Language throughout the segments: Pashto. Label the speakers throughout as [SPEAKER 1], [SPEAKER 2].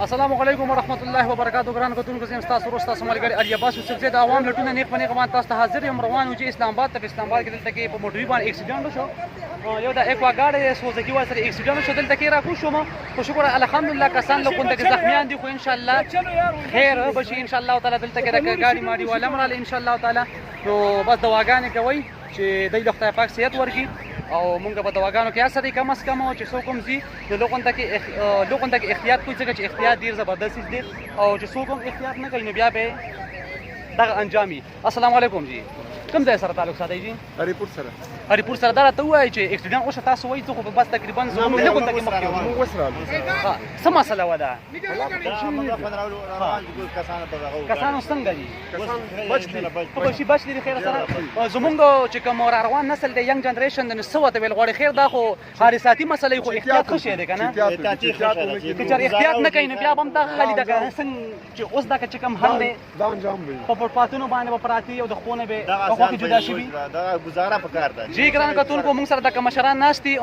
[SPEAKER 1] السلام علیکم ورحمۃ اللہ وبرکاتہ. ګران کتونکو زم تاسو ورستا سمالګری الیا باس وسکزه د عوام لټونه نیک پنی غوان تاسو ته حاضر یم. روان و چې اسلام آباد ته اسلام آباد کې دلته کې په موټری باندې اکسیډنټ وشو. یو د اکوا گاډي سوزکی وای سره اکسیډنټ شو دلته کې را کو شوم. خو شکر الحمدلله کسان له کوم ته زخمیان دي خو ان شاء الله خیر بشي ان شاء الله تعالی. دلته کې د گاډي ماډي ولا امر ان شاء الله تعالی. نو بس دواګانې کوي چې د خدای پاک صحت ورکړي او مونږ په دواګانو کې اسره کم از کم او چې څوک هم زی نو لوګون ته کې احتیاط کوي ځکه چې احتیاط ډیر زبردست دي او چې څوک هم احتیاط نه کوي نو بیا به دغه انجامي. السلام علیکم جی. کوم ځای سره تعلق ساتي جی؟
[SPEAKER 2] هریپور سره.
[SPEAKER 1] هریپور سره دا ته وایي چې اکسیډنټ وشو تاسو وایي ته خو بس تقریبا زموږ لوګون ته کې مخکې
[SPEAKER 2] موږ وسره
[SPEAKER 1] څه مسله و ده؟ کسانو څنګه دي؟ بچ دي خیر سره زموږ چې کوم روان نسل دی ینګ جنریشن د نو څه ته ویل غواړي خیر دا خو حادثاتي مسلې خو احتیاط ښه شی دی کنه که چېرې احتیاط نه کوي نو بیا به هم دا خالي ده کنه څنګه چې اوس دا چې کوم حل دی
[SPEAKER 2] دا انجام وي
[SPEAKER 1] په فوټپاتونو باندې به پراته او د خونه به هغوی جدا شوي
[SPEAKER 3] دا گزاره پکار ده.
[SPEAKER 1] جی ګران کتونکو موږ سره دغه مشران ناست دي.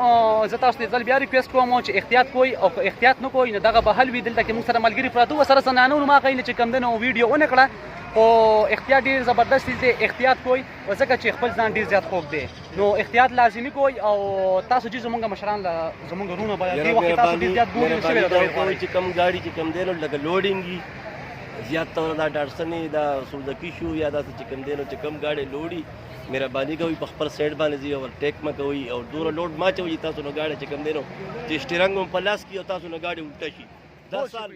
[SPEAKER 1] زه تاسو ته ځل بیا ریکویسټ کوم چې احتیاط کوئ او که احتیاط نه کوئ نو دغه به حل وي. دلته کې موږ سره ملګري پراته وو سره زنانو ما غوښتل چې کوم دی نو ویډیو ونه کړه خو احتیاط ډېر زبردست دی. احتیاط کوئ ځکه چې خپل ځان ډېر زیات خوږ دی نو احتیاط لازمي کوئ او تاسو چې زموږ مشران زموږ وروڼه به دې وخت تاسو ډېر زیات ګورئ نو شوی
[SPEAKER 3] چې کم ګاډي چې کم دی نو لکه لوډینګ زیات طور دا ډاټسن دا سوزکی شو یا دا چې کم دی نو چې کم ګاډي لوډي مهرباني کوي په خپل سایډ باندې ځي او ټیک ما کوي او دوره لوډ ما چوي تاسو نو ګاډي چې کم دی نو چې سټیرنګ په لاس کې او تاسو نو ګاډي الټا شي. دا سال